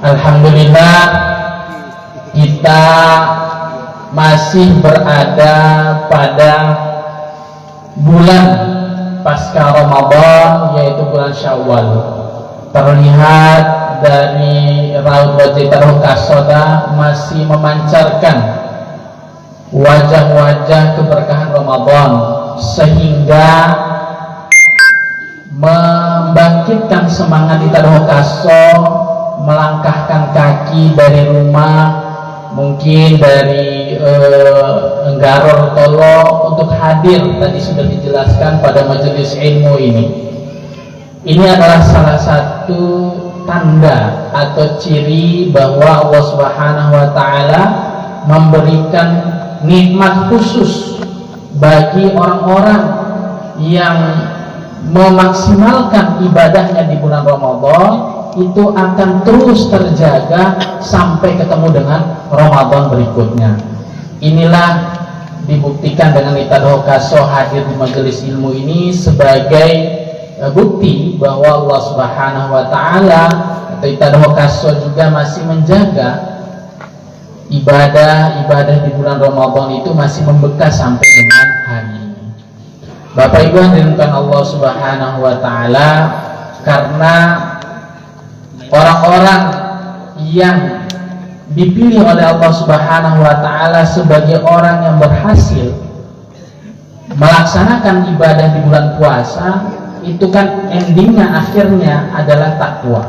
Alhamdulillah kita masih berada pada bulan pasca Ramadan, yaitu bulan Syawal. Terlihat dari raut wajah Taruh Kasoda masih memancarkan wajah-wajah keberkahan Ramadan, sehingga membangkitkan semangat di Taruh Kaso, melangkahkan kaki dari rumah, mungkin dari Nggaror Tolo, untuk hadir. Tadi sudah dijelaskan pada majelis ilmu ini. Ini adalah salah satu tanda atau ciri bahwa Allah Subhanahu wa Ta'ala memberikan nikmat khusus bagi orang-orang yang memaksimalkan ibadahnya di bulan Ramadan. Itu akan terus terjaga sampai ketemu dengan Ramadan berikutnya. Inilah dibuktikan dengan Taruh Kaso hadir di majelis ilmu ini sebagai bukti bahwa Allah Subhanahu wa Ta'ala atau Taruh Kaso juga masih menjaga ibadah di bulan Ramadan itu masih membekas sampai dengan hari ini. Bapak Ibu hadirin Allah Subhanahu wa Ta'ala, karena orang-orang yang dipilih oleh Allah Subhanahu wa Ta'ala sebagai orang yang berhasil melaksanakan ibadah di bulan puasa, itu kan endingnya, akhirnya adalah takwa.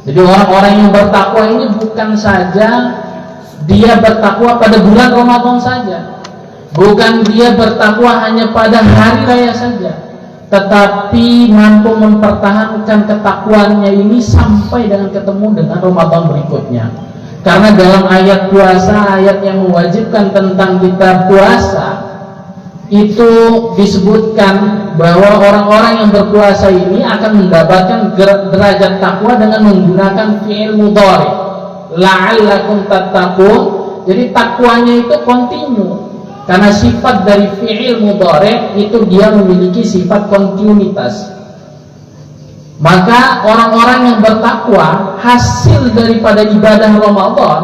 Jadi orang-orang yang bertakwa ini bukan saja dia bertakwa pada bulan Ramadan saja, bukan dia bertakwa hanya pada hari raya saja, tetapi mampu mempertahankan ketakwaannya ini sampai dengan ketemu dengan Ramadan berikutnya. Karena dalam ayat puasa, ayat yang mewajibkan tentang kita puasa, itu disebutkan bahwa orang-orang yang berpuasa ini akan mendapatkan derajat takwa dengan menggunakan fi'il mudhari, la'allakum tattaqun. Jadi takwanya itu kontinu, karena sifat dari fi'il mudhari itu dia memiliki sifat kontinuitas. Maka orang-orang yang bertakwa, hasil daripada ibadah Ramadan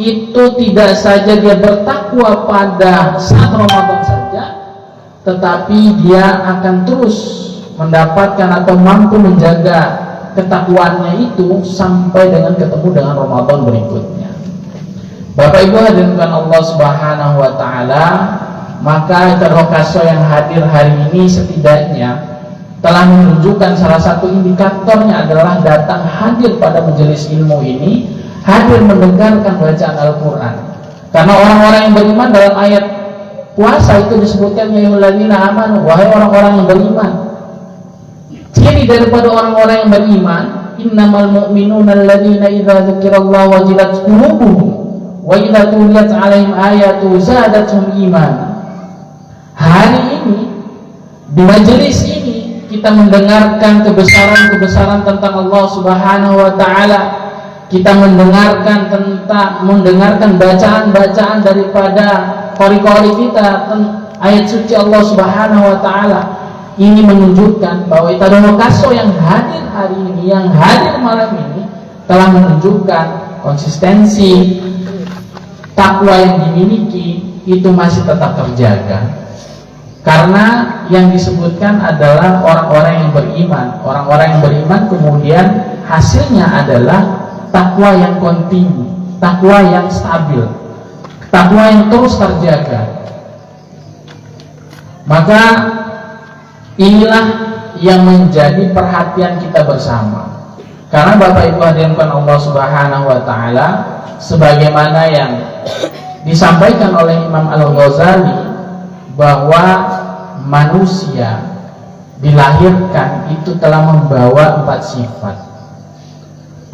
itu tidak saja dia bertakwa pada saat Ramadan saja, tetapi dia akan terus mendapatkan atau mampu menjaga ketakwaannya itu sampai dengan ketemu dengan Ramadan berikutnya. Bapak Ibu hadirin Allah Subhanahu wa Ta'ala, maka Taruh Kaso yang hadir hari ini setidaknya telah menunjukkan salah satu indikatornya adalah datang hadir pada majelis ilmu ini, hadir mendengarkan bacaan Al-Quran. Karena orang-orang yang beriman dalam ayat puasa itu disebutkan ya ayyuhalladzina amanu, wahai orang-orang yang beriman. Ciri daripada orang-orang yang beriman, innamal mu'minuna alladzina idza dzukirallahu wajilat qulubuhum wa idza tuliyat 'alaihim ayatu zadatuhum iman. Hari ini di majelis ini kita mendengarkan kebesaran-kebesaran tentang Allah Subhanahu wa Ta'ala. Kita mendengarkan bacaan-bacaan daripada qori-qori kita, ayat suci Allah Subhanahu wa Ta'ala. Ini menunjukkan bahwa Taruh Kaso yang hadir hari ini, yang hadir malam ini, telah menunjukkan konsistensi takwa yang dimiliki itu masih tetap terjaga. Karena yang disebutkan adalah orang-orang yang beriman. Orang-orang yang beriman kemudian hasilnya adalah takwa yang kontinu, takwa yang stabil, takwa yang terus terjaga. Maka inilah yang menjadi perhatian kita bersama. Karena Bapak Ibu hadirin Allah Subhanahu wa Ta'ala, sebagaimana yang disampaikan oleh Imam Al-Ghazali, bahwa manusia dilahirkan itu telah membawa 4 sifat.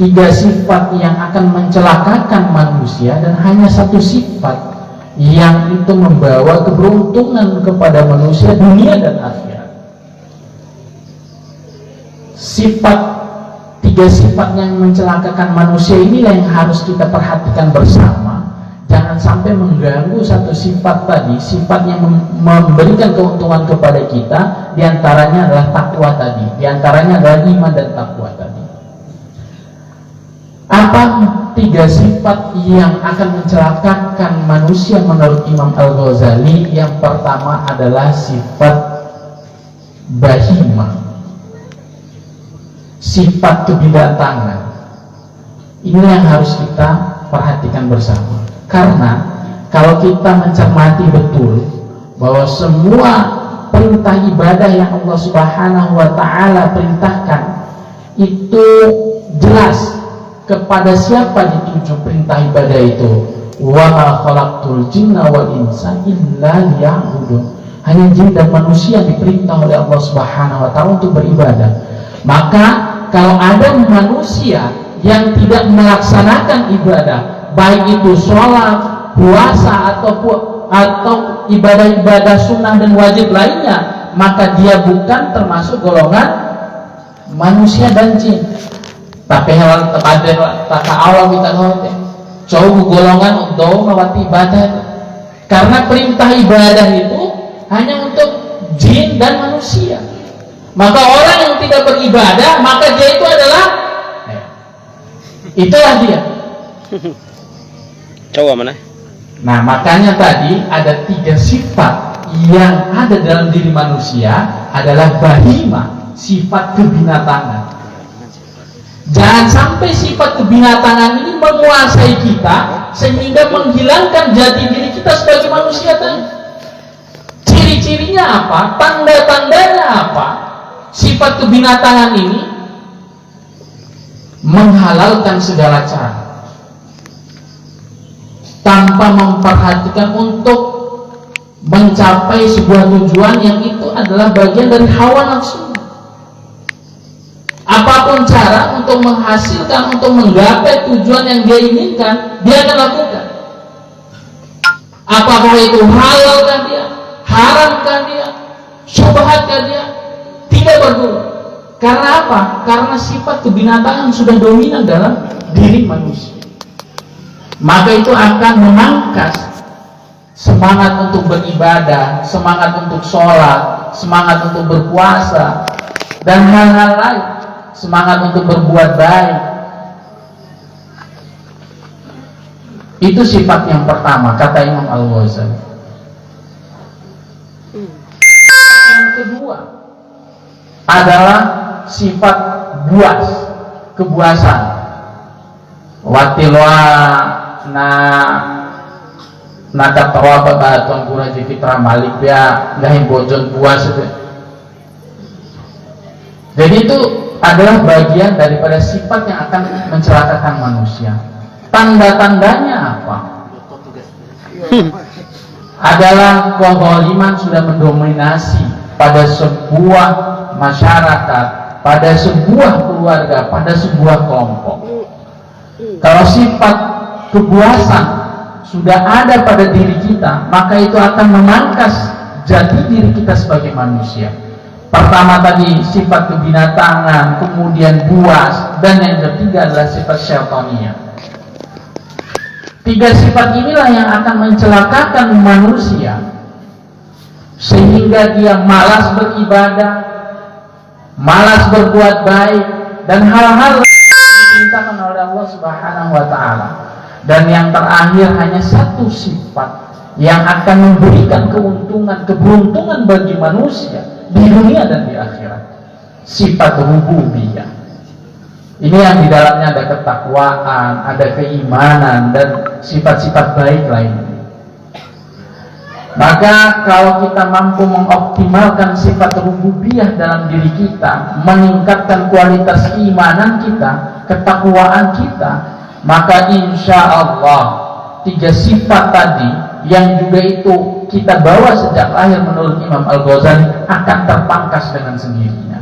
3 sifat yang akan mencelakakan manusia, dan hanya 1 sifat yang itu membawa keberuntungan kepada manusia dunia dan akhirat. Sifat 3 sifat yang mencelakakan manusia inilah yang harus kita perhatikan bersama. Jangan sampai mengganggu 1 sifat tadi, sifat yang memberikan keuntungan kepada kita. Diantaranya adalah takwa tadi, diantaranya adalah iman dan takwa tadi. Apa 3 sifat yang akan mencelakakan manusia menurut Imam Al-Ghazali? Yang pertama adalah sifat bahimah, sifat kebidatangan. Inilah yang harus kita perhatikan bersama. Karena kalau kita mencermati betul bahwa semua perintah ibadah yang Allah Subhanahu wa Ta'ala perintahkan itu jelas kepada siapa dituju perintah ibadah itu. Wa ma khalaqtul jinna wal insa illa liya'budun. Hanya jin dan manusia diperintah oleh Allah Subhanahu wa Ta'ala untuk beribadah. Maka kalau ada manusia yang tidak melaksanakan ibadah, baik itu sholat, puasa atau ibadah-ibadah sunnah dan wajib lainnya, maka dia bukan termasuk golongan manusia dan jin. Tapi hewan taka awal kita ngomong jauh golongan untuk melewati ibadah, karena perintah ibadah itu hanya untuk jin dan manusia. Maka orang yang tidak beribadah, maka dia itu adalah itulah dia. Coba mana? Nah, makanya tadi ada 3 sifat yang ada dalam diri manusia adalah bahima, sifat kebinatangan. Jangan sampai sifat kebinatangan ini menguasai kita sehingga menghilangkan jati diri kita sebagai manusia tadi. Ciri-cirinya apa? Tanda-tandanya apa? Sifat kebinatangan ini menghalalkan segala cara tanpa memperhatikan untuk mencapai sebuah tujuan yang itu adalah bagian dari hawa nafsu. Apapun cara untuk menghasilkan, untuk menggapai tujuan yang dia inginkan, dia akan lakukan. Apakah itu halal kan dia, haram kan dia, syubhat kan dia, tidak peduli. Karena apa? Karena sifat kebinatangan sudah dominan dalam diri manusia. Maka itu akan memangkas semangat untuk beribadah, semangat untuk sholat, semangat untuk berpuasa, dan hal-hal lain, semangat untuk berbuat baik. Itu sifat yang pertama, kata Imam Al-Ghazali. Yang kedua adalah sifat buas, kebuasan. Watilwa na katawa pada tuan guna Fitra Malik ya ngahin bojon buas itu. Jadi itu adalah bagian daripada sifat yang akan mencelakakan manusia. Tanda-tandanya apa? Adalah kezaliman sudah mendominasi pada sebuah masyarakat, pada sebuah keluarga, pada sebuah kelompok. Kalau sifat kepuasan sudah ada pada diri kita, maka itu akan memangkas jati diri kita sebagai manusia. Pertama tadi sifat kebinatangan, kemudian buas, dan yang ketiga adalah sifat syaitania. 3 sifat inilah yang akan mencelakakan manusia sehingga dia malas beribadah, malas berbuat baik, dan hal-hal yang diperintahkan oleh Allah Subhanahu wa Ta'ala. Dan yang terakhir hanya 1 sifat yang akan memberikan keuntungan, keberuntungan bagi manusia di dunia dan di akhirat, sifat rububiyah. Ini yang di dalamnya ada ketakwaan, ada keimanan, dan sifat-sifat baik lainnya. Maka kalau kita mampu mengoptimalkan sifat rububiyah dalam diri kita, meningkatkan kualitas keimanan kita, ketakwaan kita, maka insya Allah 3 sifat tadi yang juga itu kita bawa sejak lahir menurut Imam Al-Ghazali akan terpangkas dengan sendirinya.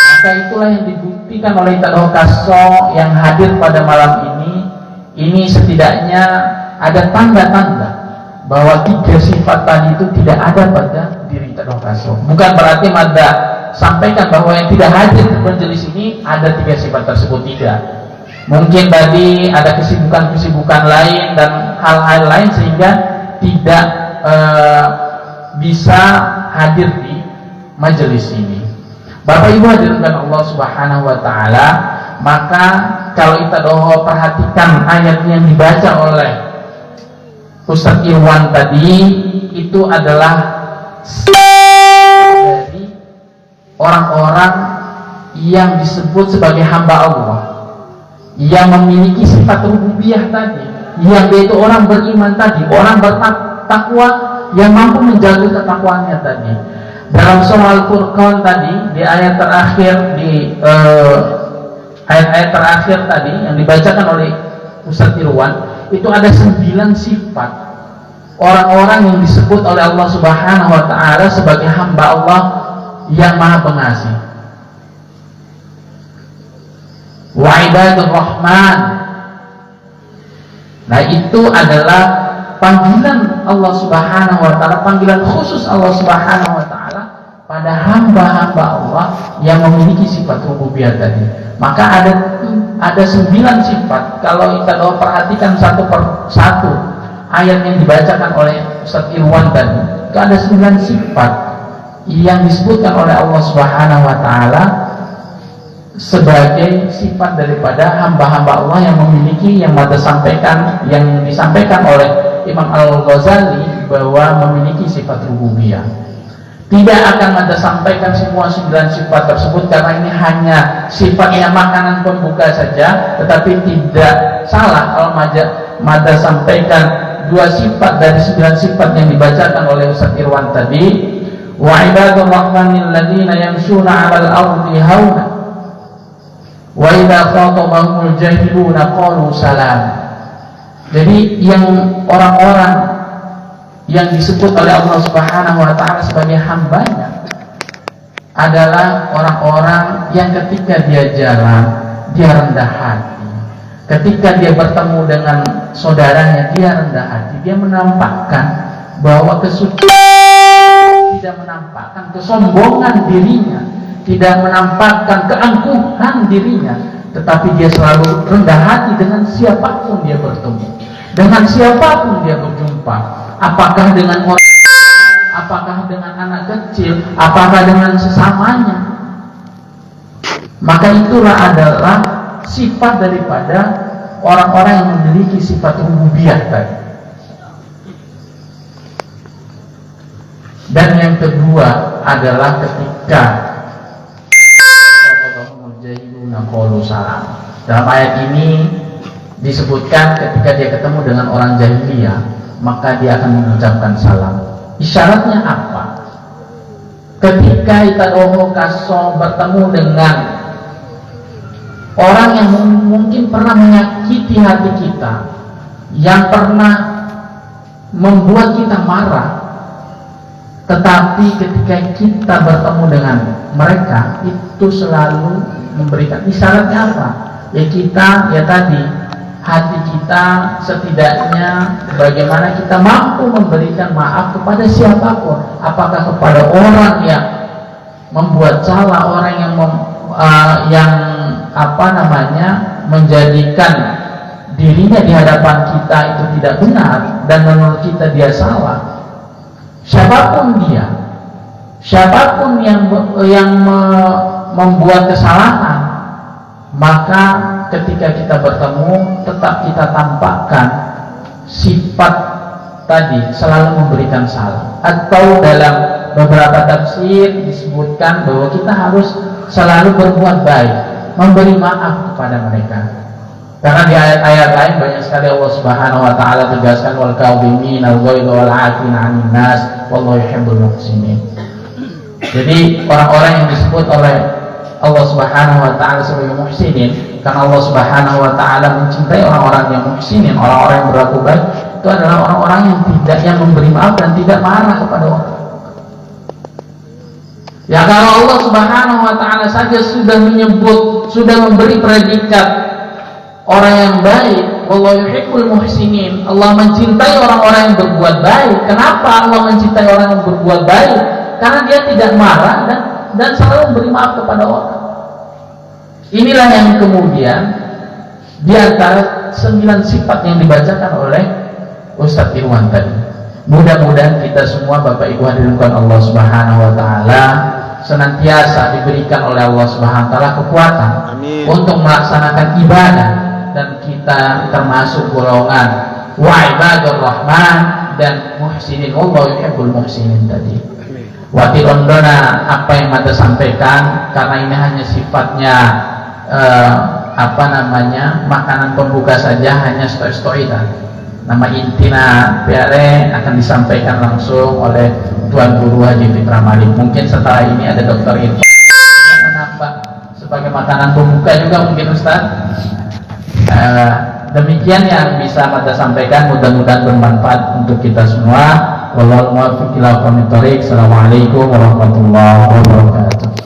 Maka itulah yang dibuktikan oleh Tadoh Kaso yang hadir pada malam ini. Ini setidaknya ada tanda-tanda bahwa 3 sifat tadi itu tidak ada pada diri Tadoh Kaso. Bukan berarti Mada sampaikan bahwa yang tidak hadir di majelis ini ada 3 sifat tersebut, tidak. Mungkin tadi ada kesibukan-kesibukan lain dan hal-hal lain sehingga tidak bisa hadir di majelis ini. Bapak Ibu hadirin Allah Subhanahu wa Ta'ala, maka kalau kita perhatikan ayat yang dibaca oleh Ustadz Irwan tadi, itu adalah dari orang-orang yang disebut sebagai hamba Allah, yang memiliki sifat rububiyah tadi, yang dia itu orang beriman tadi, orang bertakwa, yang mampu menjaga ketakwaannya tadi. Dalam surah Al-Furqan tadi, di ayat terakhir, di ayat-ayat terakhir tadi yang dibacakan oleh Ustadz Irwan, itu ada 9 sifat orang-orang yang disebut oleh Allah Subhanahu wa Ta'ala sebagai hamba Allah yang Maha Pengasih. Wa ibadur rahman. Nah, itu adalah panggilan Allah Subhanahu wa Ta'ala, panggilan khusus Allah Subhanahu wa Ta'ala pada hamba-hamba Allah yang memiliki sifat rububiyah tadi. Maka ada 9 sifat. Kalau kita perhatikan satu per satu ayat yang dibacakan oleh Ustadz Irwan tadi, itu ada 9 sifat yang disebutkan oleh Allah Subhanahu wa Ta'ala sebagai sifat daripada hamba-hamba Allah yang memiliki, yang disampaikan oleh Imam Al-Ghazali bahwa memiliki sifat rububiyah. Tidak akan Mada sampaikan semua 9 sifat tersebut karena ini hanya sifatnya makanan pembuka saja, tetapi tidak salah kalau Mada sampaikan 2 sifat dari 9 sifat yang dibacakan oleh Ustadz Irwan tadi. Wa ibadur rahmanil ladzina yamshuna 'alal ardi hauna wa idza khatabahumul jahiluna qalu salam. Jadi yang orang-orang yang disebut oleh Allah Subhanahu wa Ta'ala sebagai hambanya adalah orang-orang yang ketika dia jalan, dia rendah hati. Ketika dia bertemu dengan saudaranya, dia rendah hati. Dia menampakkan bahwa kesucian, tidak menampakkan kesombongan dirinya, tidak menampakkan keangkuhan dirinya, tetapi dia selalu rendah hati dengan siapapun dia bertemu, dengan siapapun dia berjumpa. Apakah dengan orang, apakah dengan anak kecil, apakah dengan sesamanya. Maka itulah adalah sifat daripada orang-orang yang memiliki sifat rububiyah tadi. Dan yang kedua adalah ketika dalam ayat ini disebutkan ketika dia ketemu dengan orang jahiliyah, maka dia akan mengucapkan salam. Isyaratnya apa? Ketika kita bertemu dengan orang yang mungkin pernah menyakiti hati kita, yang pernah membuat kita marah, tetapi ketika kita bertemu dengan mereka, itu selalu memberikan isyaratnya apa? Ya kita, ya tadi, hati kita setidaknya bagaimana kita mampu memberikan maaf kepada siapapun, apakah kepada orang yang membuat salah, orang yang menjadikan dirinya di hadapan kita itu tidak benar dan menurut kita dia salah. Siapapun dia, siapapun yang membuat kesalahan, maka ketika kita bertemu tetap kita tampakkan sifat tadi, selalu memberikan salam. Atau dalam beberapa tafsir disebutkan bahwa kita harus selalu berbuat baik, memberi maaf kepada mereka. Karena di ayat-ayat lain banyak sekali Allah Subhanahu wa Ta'ala tegaskan wal kadhimina al-ghaidha wal 'afina 'anil nas wallahu yuhibbul muhsinin. Jadi orang-orang yang disebut oleh Allah Subhanahu wa Ta'ala sebagai muhsinin, karena Allah Subhanahu wa Ta'ala mencintai orang-orang yang muhsinin, orang-orang yang berlaku baik, itu adalah orang-orang yang memberi maaf dan tidak marah kepada orang. Ya, kalau Allah Subhanahu wa Ta'ala saja sudah menyebut, sudah memberi predikat orang yang baik, wallahu yuhibbul muhsinin, Allah mencintai orang-orang yang berbuat baik. Kenapa Allah mencintai orang yang berbuat baik? Karena dia tidak marah dan selalu memberi maaf kepada orang. Inilah yang kemudian di antara 9 sifat yang dibacakan oleh Ustadz Irwan tadi. Mudah-mudahan kita semua Bapak Ibu hadirin Allah Subhanahu wa Ta'ala senantiasa diberikan oleh Allah Subhanahu wa taala kekuatan Amin. untuk melaksanakan ibadah, dan kita termasuk golongan wa ibadur rahman dan muhsinin, wallahu yuhibbul muhsinin tadi. Wati ondona apa yang Mata sampaikan, karena ini hanya sifatnya makanan pembuka saja, hanya stoi-stoitan. Nama intina piare akan disampaikan langsung oleh Tuan Guru Haji Fitra Malik. Mungkin setelah ini ada Dokter Irfan yang menambah sebagai makanan pembuka juga mungkin Ustaz. Demikian yang bisa Mata sampaikan, mudah-mudahan bermanfaat untuk kita semua. Wallahul muwaffiq ila aqwamit thoriq. Assalamualaikum warahmatullahi wabarakatuh.